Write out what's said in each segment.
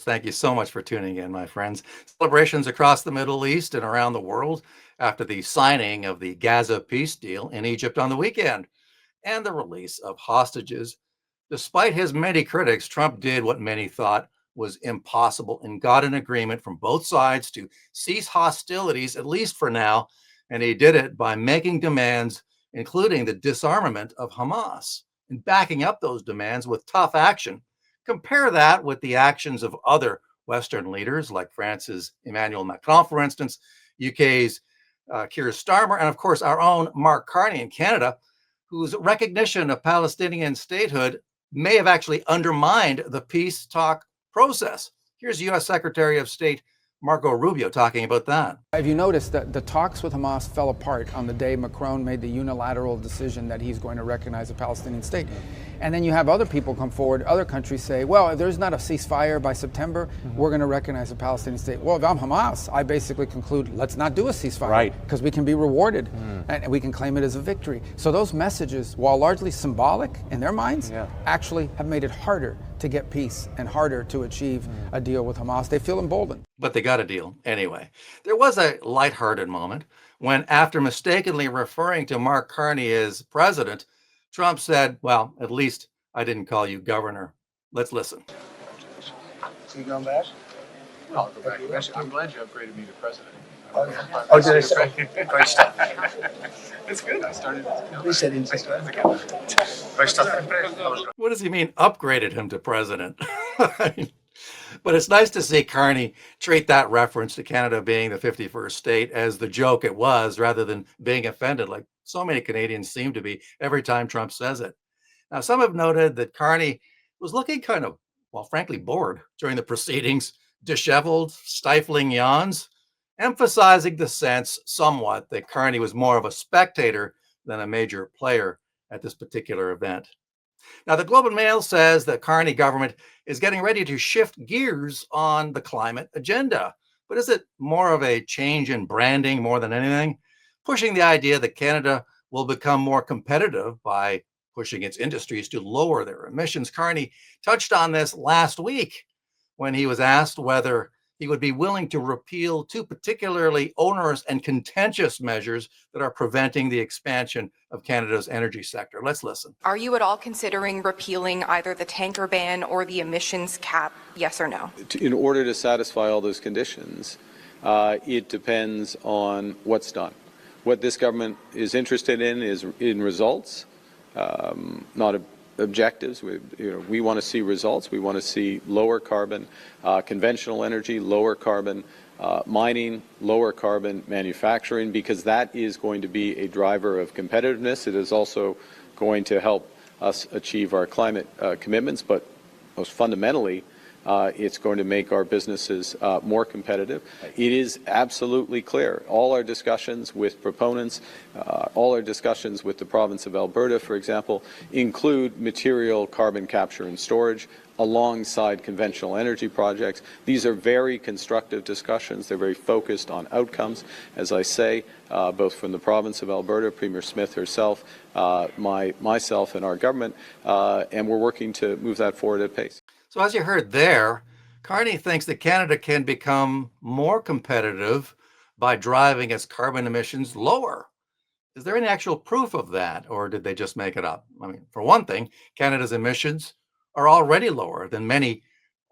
folks. Thank you so much for tuning in, my friends. Celebrations across the Middle East and around the world after the signing of the Gaza peace deal in Egypt on the weekend and the release of hostages. Despite his many critics, Trump did what many thought was impossible and got an agreement from both sides to cease hostilities, at least for now. And he did it by making demands, including the disarmament of Hamas, and backing up those demands with tough action. Compare that with the actions of other Western leaders like France's Emmanuel Macron, for instance, UK's Keir Starmer, and of course our own Mark Carney in Canada, whose recognition of Palestinian statehood may have actually undermined the peace talk process. Here's U.S. Secretary of State Marco Rubio talking about that. Have you noticed that the talks with Hamas fell apart on the day Macron made the unilateral decision that he's going to recognize a Palestinian state? And then you have other people come forward, other countries say, well, if there's not a ceasefire by September, we're going to recognize a Palestinian state. Well, if I'm Hamas, I basically conclude, let's not do a ceasefire. Right. Because we can be rewarded and we can claim it as a victory. So those messages, while largely symbolic in their minds, actually have made it harder to get peace and harder to achieve a deal with Hamas. They feel emboldened. But they got a deal anyway. There was a lighthearted moment when, after mistakenly referring to Mark Carney as president, Trump said, well, at least I didn't call you governor. Let's listen. So you going back? No, I'll go back. I'm glad you upgraded me to president. Oh, did I say? Great stuff. It's good. I started. At least I didn't say Great stuff. What does he mean, upgraded him to president? But it's nice to see Carney treat that reference to Canada being the 51st state as the joke it was, rather than being offended like so many Canadians seem to be every time Trump says it. Now, some have noted that Carney was looking kind of, well, frankly, bored during the proceedings, disheveled, stifling yawns, emphasizing the sense somewhat that Carney was more of a spectator than a major player at this particular event. Now, the Globe and Mail says the Carney government is getting ready to shift gears on the climate agenda. But is it more of a change in branding more than anything? Pushing the idea that Canada will become more competitive by pushing its industries to lower their emissions. Carney touched on this last week when he was asked whether he would be willing to repeal two particularly onerous and contentious measures that are preventing the expansion of Canada's energy sector. Let's listen. Are you at all considering repealing either the tanker ban or the emissions cap, yes or no? In order to satisfy all those conditions, it depends on what's done. What this government is interested in is in results, not objectives. We want to see results. We want to see lower carbon conventional energy, lower carbon mining, lower carbon manufacturing, because that is going to be a driver of competitiveness. It is also going to help us achieve our climate commitments, but most fundamentally, it's going to make our businesses more competitive. It is absolutely clear. All our discussions with proponents, all our discussions with the province of Alberta, for example, include material carbon capture and storage alongside conventional energy projects. These are very constructive discussions. They're very focused on outcomes, as I say, both from the province of Alberta, Premier Smith herself, myself and our government, and we're working to move that forward at pace. So as you heard there, Carney thinks that Canada can become more competitive by driving its carbon emissions lower. Is there any actual proof of that, or did they just make it up? I mean, for one thing, Canada's emissions are already lower than many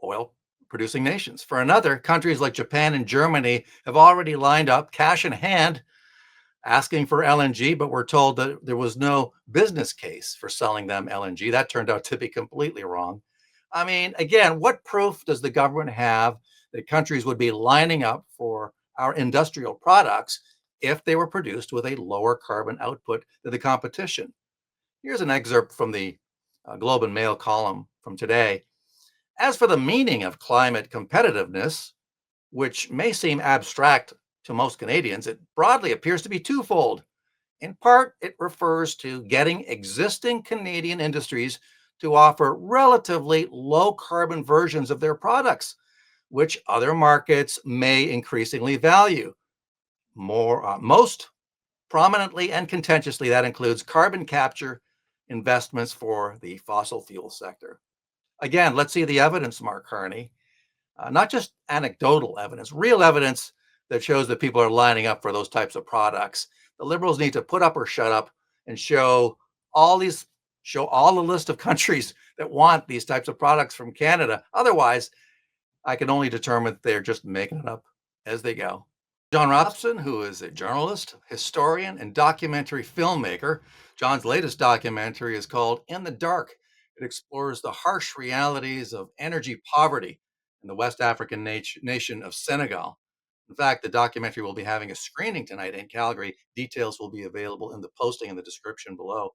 oil-producing nations. For another, countries like Japan and Germany have already lined up, cash in hand, asking for LNG, but we're told that there was no business case for selling them LNG. That turned out to be completely wrong. I mean, again, what proof does the government have that countries would be lining up for our industrial products if they were produced with a lower carbon output than the competition? Here's an excerpt from the Globe and Mail column from today. As for the meaning of climate competitiveness, which may seem abstract to most Canadians, it broadly appears to be twofold. In part, it refers to getting existing Canadian industries to offer relatively low carbon versions of their products, which other markets may increasingly value. Most prominently and contentiously, that includes carbon capture investments for the fossil fuel sector. Again, let's see the evidence, Mark Carney. not just anecdotal evidence, real evidence that shows that people are lining up for those types of products. The Liberals need to put up or shut up and show all the list of countries that want these types of products from Canada. Otherwise, I can only determine that they're just making it up as they go. John Robson, who is a journalist, historian, and documentary filmmaker. John's latest documentary is called In the Dark. It explores the harsh realities of energy poverty in the West African nation of Senegal. In fact, the documentary will be having a screening tonight in Calgary. Details will be available in the posting in the description below.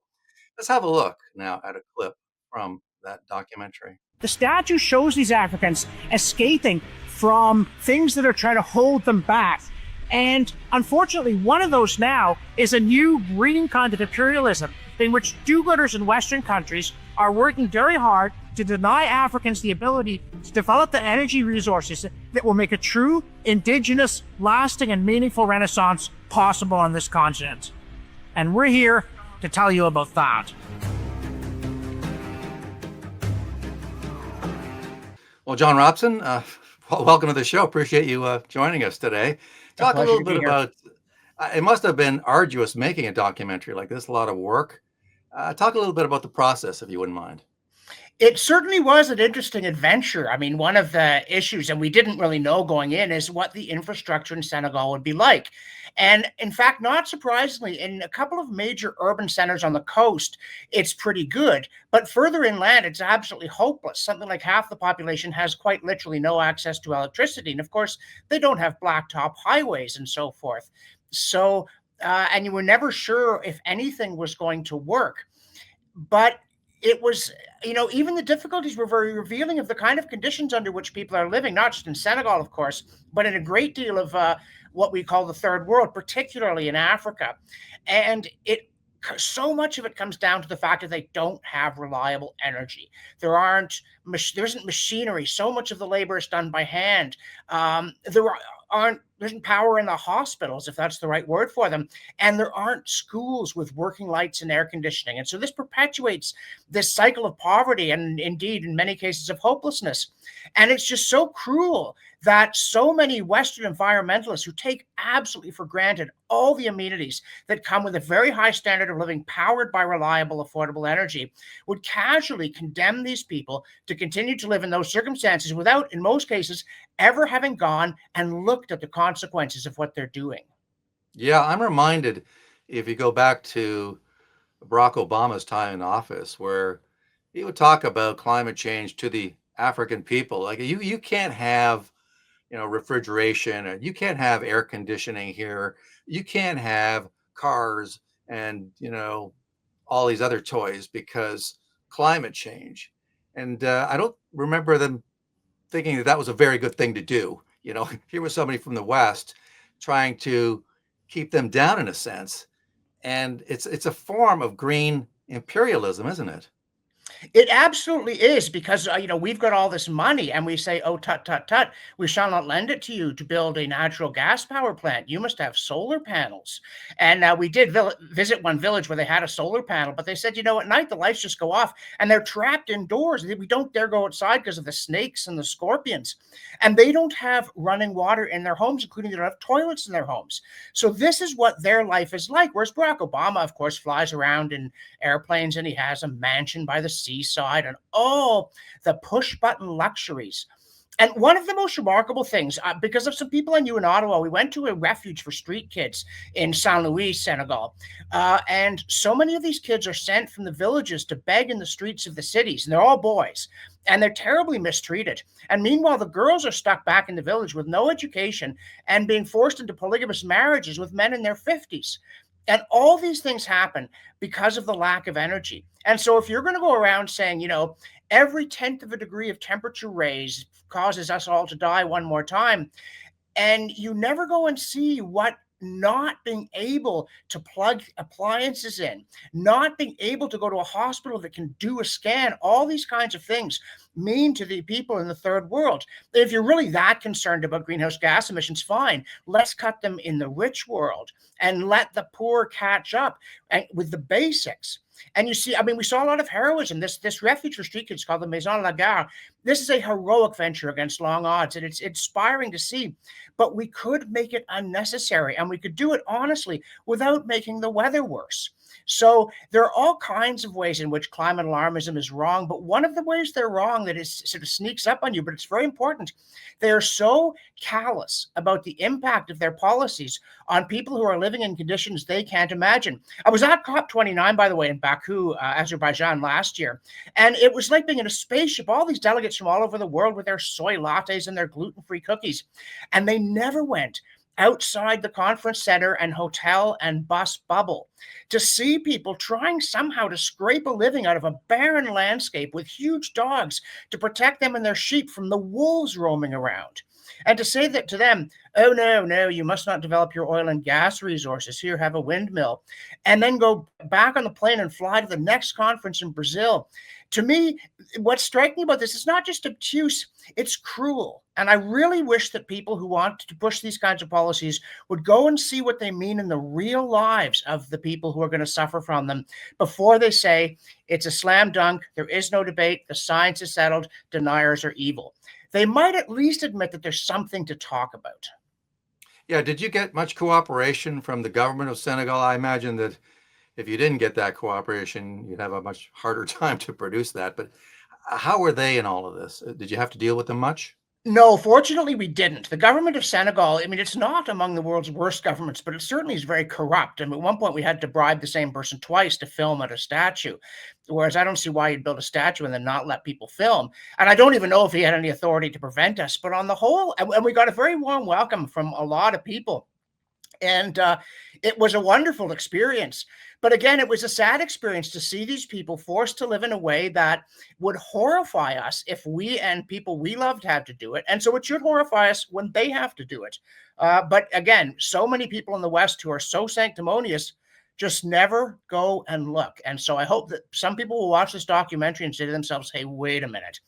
Let's have a look now at a clip from that documentary. The statue shows these Africans escaping from things that are trying to hold them back. And unfortunately, one of those now is a new green kind of imperialism in which do-gooders in Western countries are working very hard to deny Africans the ability to develop the energy resources that will make a true, indigenous, lasting, and meaningful renaissance possible on this continent. And we're here to tell you about that. Well, John Robson, welcome to the show. Appreciate you joining us today. Talk a little bit about, it must have been arduous making a documentary like this, a lot of work. Talk a little bit about the process, if you wouldn't mind. It certainly was an interesting adventure. I mean, one of the issues, and we didn't really know going in, is what the infrastructure in Senegal would be like. And in fact, not surprisingly, in a couple of major urban centers on the coast, it's pretty good. But further inland, it's absolutely hopeless. Something like half the population has quite literally no access to electricity. And of course, they don't have blacktop highways and so forth. So, and you were never sure if anything was going to work. But it was, even the difficulties were very revealing of the kind of conditions under which people are living, not just in Senegal, of course, but in a great deal of what we call the third world, particularly in Africa. And so much of it comes down to the fact that they don't have reliable energy. There isn't machinery. So much of the labor is done by hand. There isn't power in the hospitals, if that's the right word for them. And there aren't schools with working lights and air conditioning. And so this perpetuates this cycle of poverty and indeed, in many cases, of hopelessness. And it's just so cruel that so many Western environmentalists who take absolutely for granted all the amenities that come with a very high standard of living powered by reliable, affordable energy would casually condemn these people to continue to live in those circumstances without, in most cases, ever having gone and looked at the consequences of what they're doing. Yeah, I'm reminded, if you go back to Barack Obama's time in office, where he would talk about climate change to the African people. Like you can't have, refrigeration, and you can't have air conditioning here. You can't have cars and, all these other toys because climate change. And I don't remember them thinking that was a very good thing to do. Here was somebody from the West trying to keep them down in a sense. And it's a form of green imperialism, isn't it? It absolutely is, because we've got all this money and we say, oh, tut tut tut, we shall not lend it to you to build a natural gas power plant. You must have solar panels. And we did visit one village where they had a solar panel, but they said, at night the lights just go off and they're trapped indoors. We don't dare go outside because of the snakes and the scorpions. And they don't have running water in their homes, including they don't have toilets in their homes. So this is what their life is like. Whereas Barack Obama, of course, flies around in airplanes and he has a mansion by the seaside and all the push button luxuries. And one of the most remarkable things, because of some people I knew in Ottawa, we went to a refuge for street kids in Saint Louis, Senegal. And so many of these kids are sent from the villages to beg in the streets of the cities. And they're all boys. And they're terribly mistreated. And meanwhile, the girls are stuck back in the village with no education and being forced into polygamous marriages with men in their 50s. And all these things happen because of the lack of energy. And so if you're going to go around saying, every 10th of a degree of temperature raise causes us all to die one more time, and you never go and see what not being able to plug appliances in, not being able to go to a hospital that can do a scan, all these kinds of things mean to the people in the third world. If you're really that concerned about greenhouse gas emissions, fine. Let's cut them in the rich world and let the poor catch up with the basics. And you see, I mean, we saw a lot of heroism. This refuge for street kids called the Maison Lagarde. This is a heroic venture against long odds, and it's inspiring to see. But we could make it unnecessary, and we could do it honestly without making the weather worse. So there are all kinds of ways in which climate alarmism is wrong, but one of the ways they're wrong that is sort of sneaks up on you, but it's very important. They are so callous about the impact of their policies on people who are living in conditions they can't imagine. I was at COP29, by the way, in Baku, Azerbaijan last year, and it was like being in a spaceship, all these delegates from all over the world with their soy lattes and their gluten-free cookies, and they never went outside the conference center and hotel and bus bubble to see people trying somehow to scrape a living out of a barren landscape with huge dogs to protect them and their sheep from the wolves roaming around. And to say that to them, oh, no, you must not develop your oil and gas resources. Here, have a windmill. And then go back on the plane and fly to the next conference in Brazil. To me, what's striking about this is not just obtuse, it's cruel. And I really wish that people who want to push these kinds of policies would go and see what they mean in the real lives of the people who are going to suffer from them before they say it's a slam dunk, there is no debate, the science is settled, deniers are evil. They might at least admit that there's something to talk about. Yeah, did you get much cooperation from the government of Senegal? I imagine that if you didn't get that cooperation, you'd have a much harder time to produce that. But how were they in all of this? Did you have to deal with them much? No, fortunately, we didn't. The government of Senegal, I mean, it's not among the world's worst governments, but it certainly is very corrupt. And at one point, we had to bribe the same person twice to film at a statue. Whereas I don't see why you'd build a statue and then not let people film. And I don't even know if he had any authority to prevent us. But on the whole, and we got a very warm welcome from a lot of people. And it was a wonderful experience. But again, it was a sad experience to see these people forced to live in a way that would horrify us if we and people we loved had to do it. And so it should horrify us when they have to do it. But again, so many people in the West who are so sanctimonious just never go and look. And so I hope that some people will watch this documentary and say to themselves, hey, wait a minute.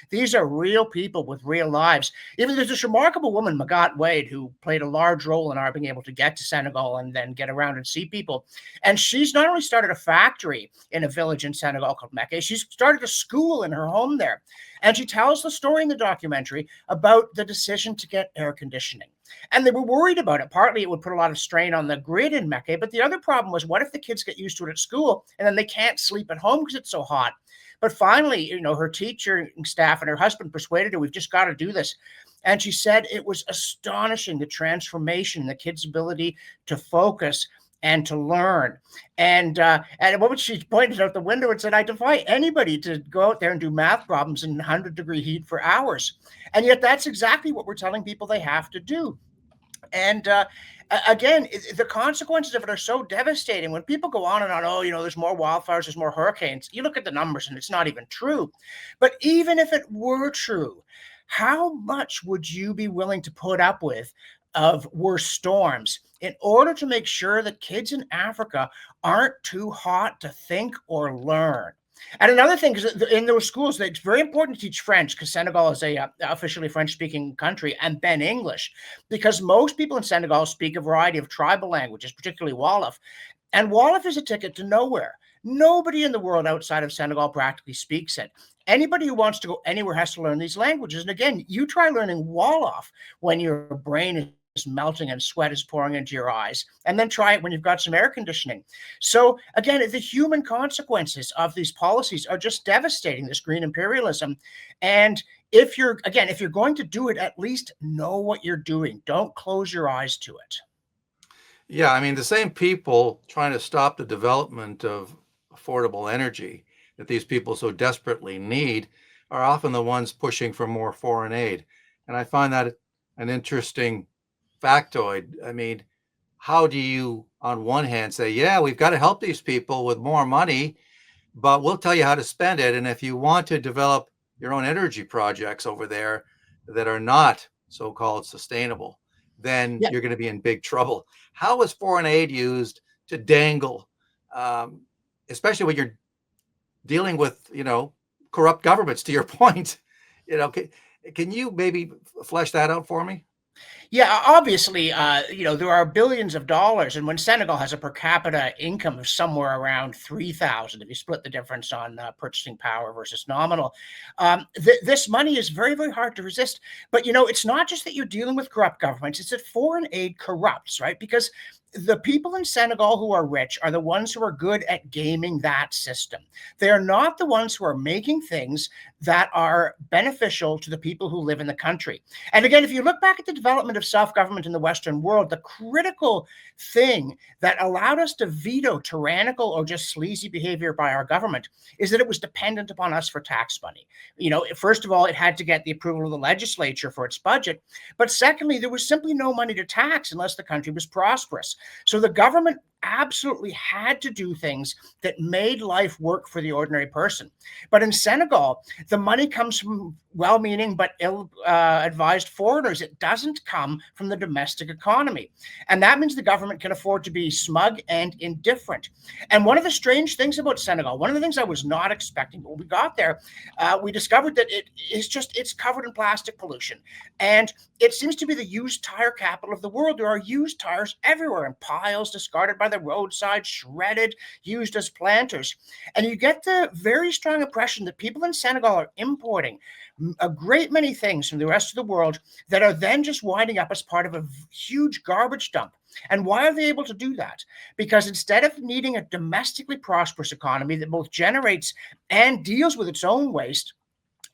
These are real people with real lives. Even there's this remarkable woman, Magatte Wade, who played a large role in our being able to get to Senegal and then get around and see people. And she's not only started a factory in a village in Senegal called Mecca, she's started a school in her home there. And she tells the story in the documentary about the decision to get air conditioning. And they were worried about it. Partly it would put a lot of strain on the grid in Mecca, but the other problem was, what if the kids get used to it at school and then they can't sleep at home because it's so hot? But finally, her teacher staff and her husband persuaded her, we've just got to do this. And she said it was astonishing, the transformation in the kids' ability to focus and to learn. And what she pointed out the window and said, I defy anybody to go out there and do math problems in 100-degree heat for hours. And yet that's exactly what we're telling people they have to do. And again, the consequences of it are so devastating. When people go on and on, oh, there's more wildfires, there's more hurricanes. You look at the numbers and it's not even true. But even if it were true, how much would you be willing to put up with of worse storms in order to make sure that kids in Africa aren't too hot to think or learn? And another thing is in those schools, it's very important to teach French, because Senegal is a officially French-speaking country, and then English, because most people in Senegal speak a variety of tribal languages, particularly Wolof. And Wolof is a ticket to nowhere. Nobody in the world outside of Senegal practically speaks it. Anybody who wants to go anywhere has to learn these languages. And again, you try learning Wolof when your brain is melting and sweat is pouring into your eyes, and then try it when you've got some air conditioning. So again, the human consequences of these policies are just devastating, this green imperialism. And if you're going to do it, at least know what you're doing. Don't close your eyes to it. Yeah, I mean, the same people trying to stop the development of affordable energy that these people so desperately need are often the ones pushing for more foreign aid. And I find that an interesting factoid. I mean, how do you, on one hand, say, yeah, we've got to help these people with more money, but we'll tell you how to spend it. And if you want to develop your own energy projects over there that are not so-called sustainable, then you're going to be in big trouble. How is foreign aid used to dangle, especially when you're dealing with, corrupt governments, to your point? Can you maybe flesh that out for me? Yeah, obviously, there are billions of dollars, and when Senegal has a per capita income of somewhere around 3,000, if you split the difference on purchasing power versus nominal, this money is very, very hard to resist. But it's not just that you're dealing with corrupt governments; it's that foreign aid corrupts, right? Because the people in Senegal who are rich are the ones who are good at gaming that system. They are not the ones who are making things that are beneficial to the people who live in the country. And again, if you look back at the development of self-government in the Western world, the critical thing that allowed us to veto tyrannical or just sleazy behavior by our government is that it was dependent upon us for tax money. First of all, it had to get the approval of the legislature for its budget. But secondly, there was simply no money to tax unless the country was prosperous. So the government absolutely had to do things that made life work for the ordinary person. But in Senegal, the money comes from well-meaning but ill-advised foreigners. It doesn't come from the domestic economy. And that means the government can afford to be smug and indifferent. And one of the strange things about Senegal, one of the things I was not expecting, when we got there, we discovered that it's covered in plastic pollution. And it seems to be the used tire capital of the world. There are used tires everywhere in piles discarded by the roadside, shredded, used as planters. And you get the very strong impression that people in Senegal are importing a great many things from the rest of the world that are then just winding up as part of a huge garbage dump. And why are they able to do that? Because instead of needing a domestically prosperous economy that both generates and deals with its own waste,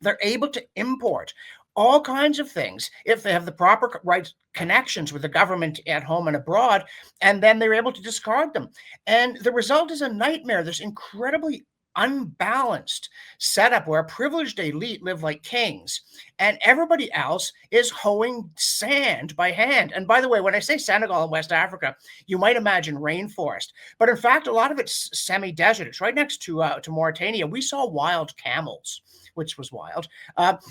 they're able to import all kinds of things if they have the proper right connections with the government at home and abroad, and then they're able to discard them. And the result is a nightmare. This incredibly unbalanced setup where a privileged elite live like kings and everybody else is hoeing sand by hand. And by the way, when I say Senegal and West Africa, you might imagine rainforest, but in fact, a lot of it's semi-desert. It's right next to Mauritania. We saw wild camels, which was wild, but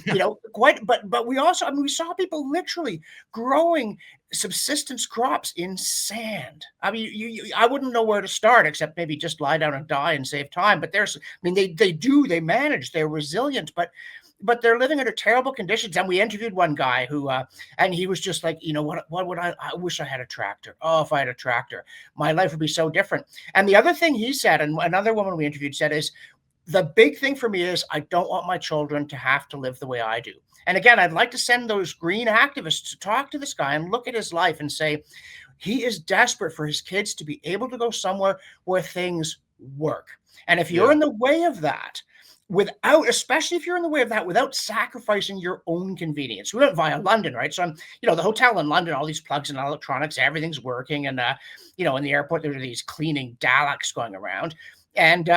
we also, we saw people literally growing subsistence crops in sand. I wouldn't know where to start except maybe just lie down and die and save time. But they manage, they're resilient, but they're living under terrible conditions. And we interviewed one guy who, and he was just like, what would I wish I had a tractor. Oh, if I had a tractor, my life would be so different. And the other thing he said, and another woman we interviewed said, is the big thing for me is I don't want my children to have to live the way I do. And again, I'd like to send those green activists to talk to this guy and look at his life and say, he is desperate for his kids to be able to go somewhere where things work. And if you're in the way of that, especially if you're in the way of that, without sacrificing your own convenience. We went via London, right? So I'm, the hotel in London, all these plugs and electronics, everything's working. And, in the airport, there are these cleaning Daleks going around. And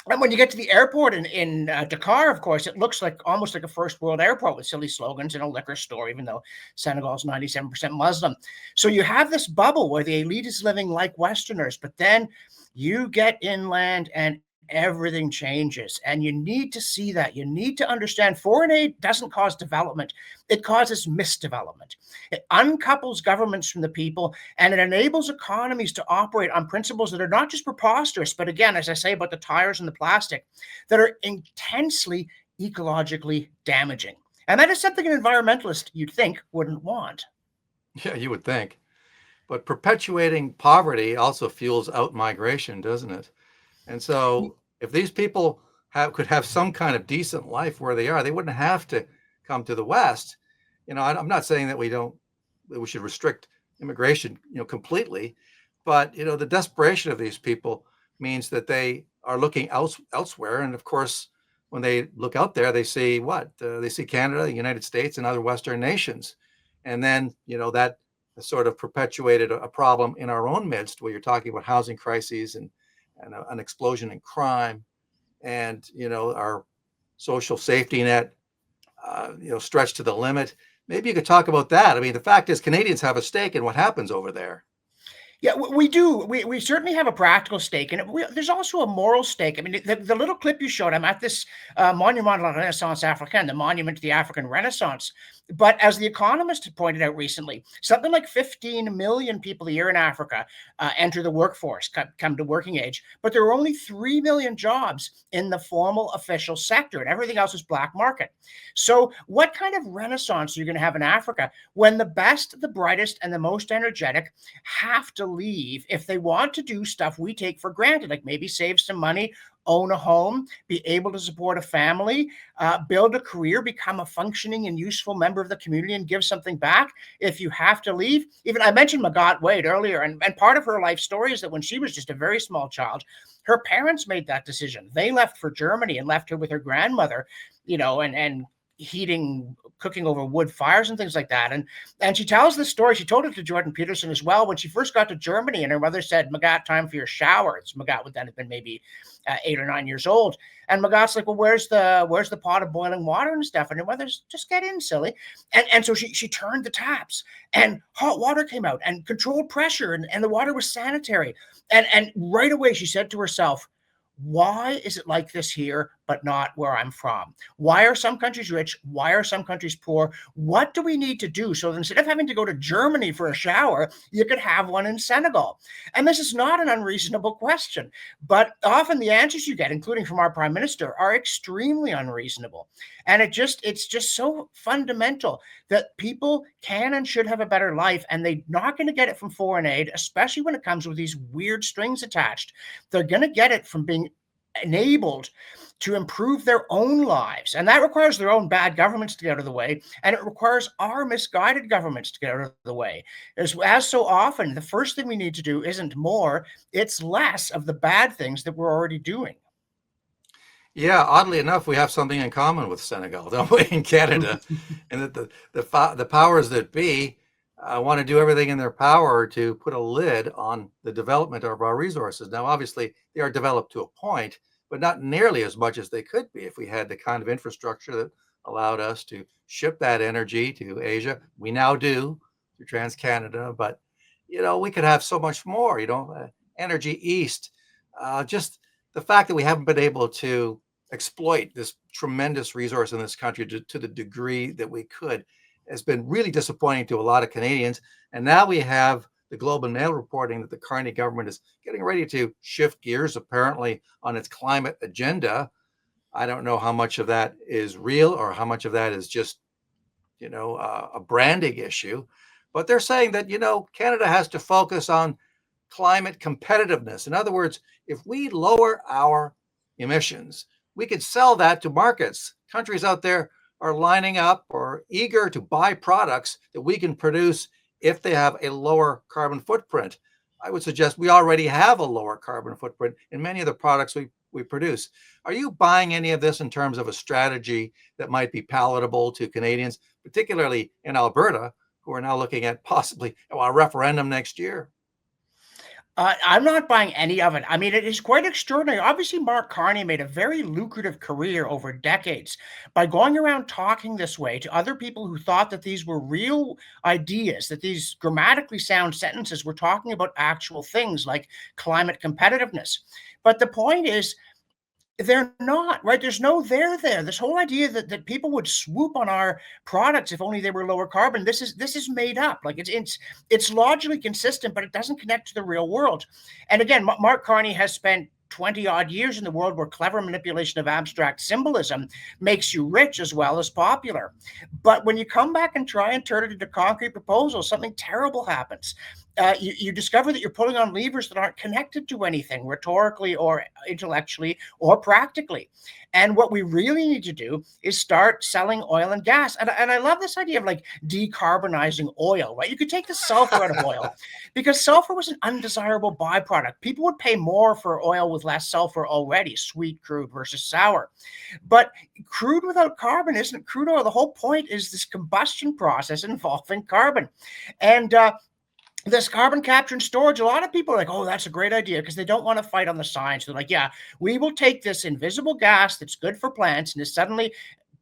when you get to the airport in Dakar, of course, it looks like almost like a first world airport with silly slogans and a liquor store, even though Senegal is 97% Muslim. So you have this bubble where the elite is living like Westerners, but then you get inland and everything changes. And you need to see that. You need to understand foreign aid doesn't cause development. It causes misdevelopment. It uncouples governments from the people, and it enables economies to operate on principles that are not just preposterous, but again, as I say about the tires and the plastic, that are intensely ecologically damaging. And that is something an environmentalist, you'd think, wouldn't want. Yeah, you would think. But perpetuating poverty also fuels out-migration, doesn't it? And so if these people could have some kind of decent life where they are, they wouldn't have to come to the West. I'm not saying that we should restrict immigration, completely, but, the desperation of these people means that they are looking elsewhere. And of course, when they look out there, they see what? They see Canada, the United States, and other Western nations. And then, that sort of perpetuated a problem in our own midst where you're talking about housing crises and an explosion in crime, and our social safety net, stretched to the limit. Maybe you could talk about that. I mean, the fact is, Canadians have a stake in what happens over there. Yeah, we do. We certainly have a practical stake, and there's also a moral stake. I mean, the little clip you showed, I'm at this Monument à la Renaissance Africaine, the monument to the African Renaissance, But as The Economist had pointed out recently, something like 15 million people a year in Africa enter the workforce, come to working age, but there are only 3 million jobs in the formal official sector, and everything else is black market. So what kind of renaissance are you going to have in Africa when the best, the brightest, and the most energetic have to leave if they want to do stuff we take for granted, like maybe save some money, own a home, be able to support a family, build a career, become a functioning and useful member of the community, and give something back if you have to leave? Even I mentioned Magatte Wade earlier, and part of her life story is that when she was just a very small child, her parents made that decision. They left for Germany and left her with her grandmother, and cooking over wood fires and things like that. And she tells this story. She told it to Jordan Peterson as well when she first got to Germany, and her mother said, "Magatte, time for your showers." Magatte would then have been maybe 8 or 9 years old. And Magatte's like, "Well, where's the pot of boiling water and stuff?" And her mother's, "Just get in, silly." And so she turned the taps, and hot water came out, and controlled pressure, and the water was sanitary. And right away she said to herself, "Why is it like this here, but not where I'm from? Why are some countries rich? Why are some countries poor? What do we need to do so that instead of having to go to Germany for a shower, you could have one in Senegal?" And this is not an unreasonable question, but often the answers you get, including from our prime minister, are extremely unreasonable. And it's just so fundamental that people can and should have a better life, and they're not going to get it from foreign aid, especially when it comes with these weird strings attached. They're going to get it from being enabled to improve their own lives. And that requires their own bad governments to get out of the way. And it requires our misguided governments to get out of the way. As so often, the first thing we need to do isn't more, it's less of the bad things that we're already doing. Yeah, oddly enough, we have something in common with Senegal, don't we, in Canada? And that the powers that be want to do everything in their power to put a lid on the development of our resources. Now, obviously, they are developed to a point, but not nearly as much as they could be if we had the kind of infrastructure that allowed us to ship that energy to Asia. We now do through TransCanada, but we could have so much more. Energy east. Just the fact that we haven't been able to exploit this tremendous resource in this country to the degree that we could has been really disappointing to a lot of Canadians. And now we have the Globe and Mail reporting that the Carney government is getting ready to shift gears, apparently, on its climate agenda. I don't know how much of that is real or how much of that is just, a branding issue. But they're saying that, Canada has to focus on climate competitiveness. In other words, if we lower our emissions, we could sell that to markets. Countries out there are lining up or eager to buy products that we can produce if they have a lower carbon footprint. I would suggest we already have a lower carbon footprint in many of the products we produce. Are you buying any of this in terms of a strategy that might be palatable to Canadians, particularly in Alberta, who are now looking at possibly a referendum next year? I'm not buying any of it. I mean, it is quite extraordinary. Obviously, Mark Carney made a very lucrative career over decades by going around talking this way to other people who thought that these were real ideas, that these grammatically sound sentences were talking about actual things like climate competitiveness. But the point is, they're not, right? There's no there there. This whole idea that people would swoop on our products if only they were lower carbon, this is made up. Like it's logically consistent, but it doesn't connect to the real world. And again, Mark Carney has spent 20 odd years in the world where clever manipulation of abstract symbolism makes you rich as well as popular. But when you come back and try and turn it into concrete proposals, something terrible happens. You discover that you're pulling on levers that aren't connected to anything rhetorically or intellectually or practically. And what we really need to do is start selling oil and gas. And I love this idea of like decarbonizing oil, right? You could take the sulfur out of oil because sulfur was an undesirable byproduct. People would pay more for oil with less sulfur already, sweet crude versus sour. But crude without carbon isn't crude oil. The whole point is this combustion process involving carbon. And this carbon capture and storage, a lot of people are like, oh, that's a great idea, because they don't want to fight on the science. They're like, yeah, we will take this invisible gas that's good for plants and is suddenly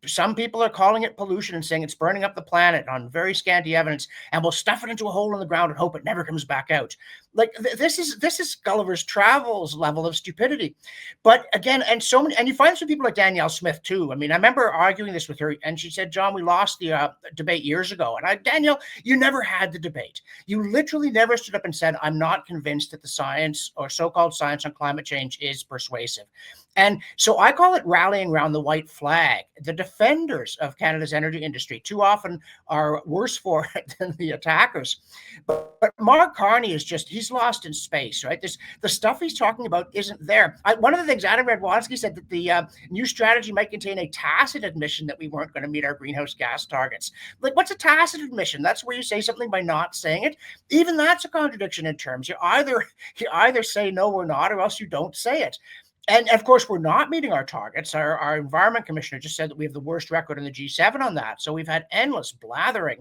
some people are calling it pollution and saying it's burning up the planet on very scanty evidence, and we'll stuff it into a hole in the ground and hope it never comes back out. Like this is Gulliver's Travels level of stupidity. But again, and you find some people like Danielle Smith too. I mean, I remember arguing this with her, and she said, "John, we lost the debate years ago." And Danielle, you never had the debate. You literally never stood up and said, "I'm not convinced that the science or so-called science on climate change is persuasive." And so I call it rallying around the white flag. The defenders of Canada's energy industry too often are worse for it than the attackers. But Mark Carney is he's lost in space, right? The stuff he's talking about isn't there. One of the things Adam Radwanski said, that the new strategy might contain a tacit admission that we weren't going to meet our greenhouse gas targets. Like, what's a tacit admission? That's where you say something by not saying it. Even that's a contradiction in terms. You either say no, we're not, or else you don't say it. And of course, we're not meeting our targets. Our environment commissioner just said that we have the worst record in the G7 on that. So we've had endless blathering.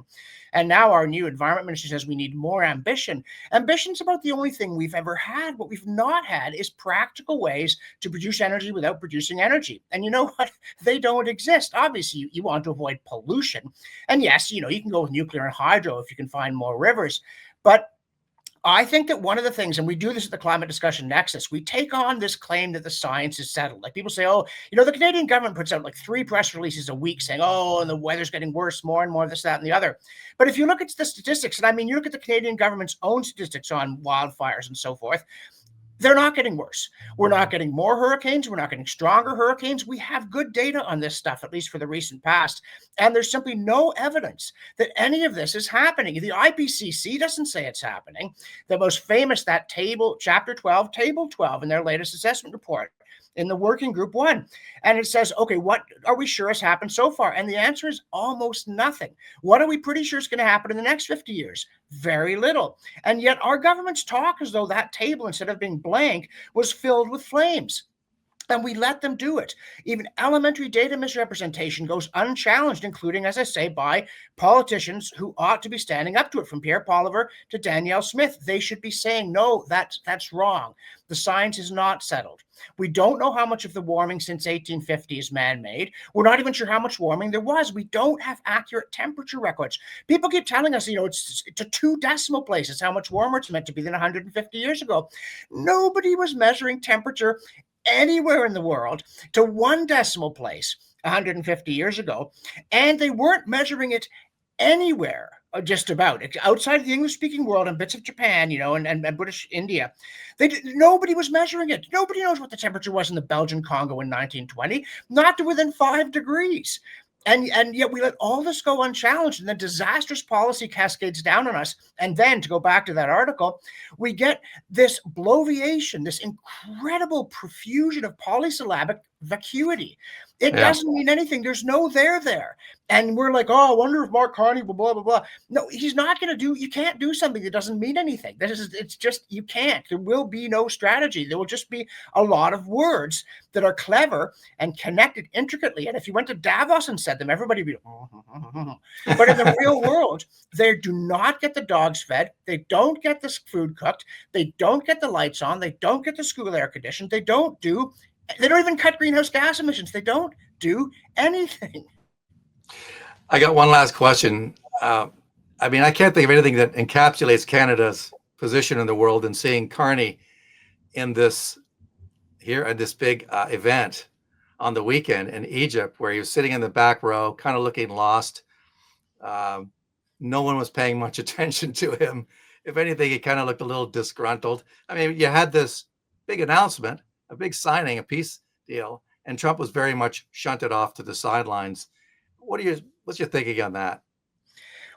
And now our new environment minister says we need more ambition. Ambition's about the only thing we've ever had. What we've not had is practical ways to produce energy without producing energy. And you know what? They don't exist. Obviously, you want to avoid pollution. And yes, you can go with nuclear and hydro if you can find more rivers. But I think that one of the things, and we do this at the Climate Discussion Nexus, we take on this claim that the science is settled. Like, people say, oh, the Canadian government puts out like 3 press releases a week saying, oh, and the weather's getting worse, more and more, this, that, and the other. But if you look at the statistics, and I mean, you look at the Canadian government's own statistics on wildfires and so forth, they're not getting worse. We're not getting more hurricanes. We're not getting stronger hurricanes. We have good data on this stuff, at least for the recent past. And there's simply no evidence that any of this is happening. The IPCC doesn't say it's happening. The most famous, that table, chapter 12, table 12 in their latest assessment report, in the working group 1. And it says, okay, what are we sure has happened so far? And the answer is almost nothing. What are we pretty sure is going to happen in the next 50 years? Very little. And yet our governments talk as though that table, instead of being blank, was filled with flames. And we let them do it. Even elementary data misrepresentation goes unchallenged, including, as I say, by politicians who ought to be standing up to it, from Pierre Poilievre to Danielle Smith. They should be saying, no, that's wrong. The science is not settled. We don't know how much of the warming since 1850 is man-made. We're not even sure how much warming there was. We don't have accurate temperature records. People keep telling us, it's to 2 decimal places how much warmer it's meant to be than 150 years ago. Nobody was measuring temperature anywhere in the world to 1 decimal place 150 years ago, and they weren't measuring it anywhere, just about, outside of the English-speaking world and bits of Japan, and British India. Nobody was measuring it. Nobody knows what the temperature was in the Belgian Congo in 1920, not to within 5 degrees. And yet we let all this go unchallenged, and the disastrous policy cascades down on us. And then, to go back to that article, we get this bloviation, this incredible profusion of polysyllabic vacuity. It doesn't mean anything. There's no there. And we're like, oh, I wonder if Mark Carney will blah, blah, blah. No, he's not going to do, you can't do something that doesn't mean anything. It's just, you can't. There will be no strategy. There will just be a lot of words that are clever and connected intricately. And if you went to Davos and said them, everybody would be, but in the real world, they do not get the dogs fed. They don't get the food cooked. They don't get the lights on. They don't get the school air conditioned. They don't even cut greenhouse gas emissions. They don't do anything. I got one last question. I can't think of anything that encapsulates Canada's position in the world than seeing Carney in this big event on the weekend in Egypt, where he was sitting in the back row, kind of looking lost. No one was paying much attention to him. If anything, he kind of looked a little disgruntled. You had this big announcement, a big signing, a peace deal, and Trump was very much shunted off to the sidelines. What's your thinking on that?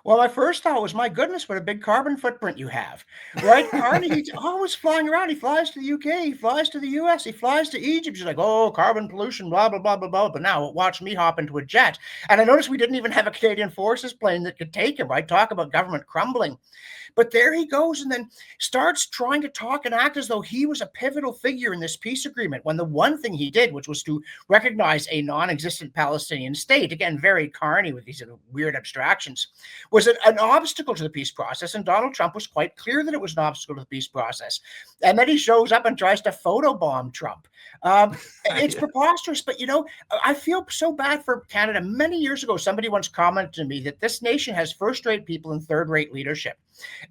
Well, my first thought was, my goodness, what a big carbon footprint you have, right? Carney, he's always flying around. He flies to the UK, he flies to the US, he flies to Egypt. He's like, oh, carbon pollution, blah, blah, blah, blah, blah. But now watch me hop into a jet. And I noticed we didn't even have a Canadian Forces plane that could take him, right? Talk about government crumbling. But there he goes, and then starts trying to talk and act as though he was a pivotal figure in this peace agreement, when the one thing he did, which was to recognize a non-existent Palestinian state, again, very Carney with these weird abstractions, was an obstacle to the peace process. And Donald Trump was quite clear that it was an obstacle to the peace process. And then he shows up and tries to photobomb Trump. It's preposterous. But, I feel so bad for Canada. Many years ago, somebody once commented to me that this nation has first-rate people and third-rate leadership.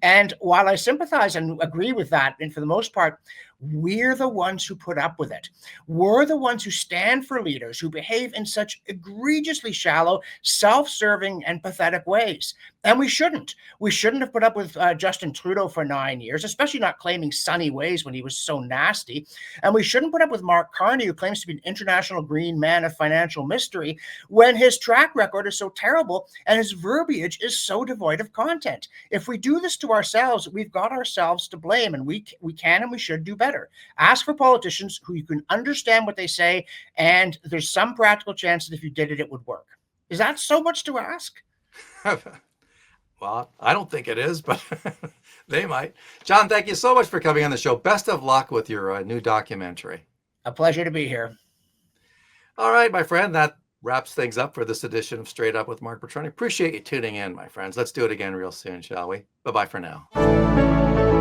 And while I sympathize and agree with that, and for the most part, we're the ones who put up with it. We're the ones who stand for leaders who behave in such egregiously shallow, self-serving, and pathetic ways. And we shouldn't. We shouldn't have put up with Justin Trudeau for 9 years, especially not claiming sunny ways when he was so nasty. And we shouldn't put up with Mark Carney, who claims to be an international green man of financial mystery, when his track record is so terrible and his verbiage is so devoid of content. If we do this to ourselves, we've got ourselves to blame, and we can and we should do better. Ask for politicians who you can understand what they say, and there's some practical chance that if you did it, it would work. Is that so much to ask? Well, I don't think it is, but they might. John, thank you so much for coming on the show. Best of luck with your new documentary. A pleasure to be here. All right, my friend, that wraps things up for this edition of Straight Up with Marc Patrone. Appreciate you tuning in, my friends. Let's do it again real soon, shall we? Bye-bye for now.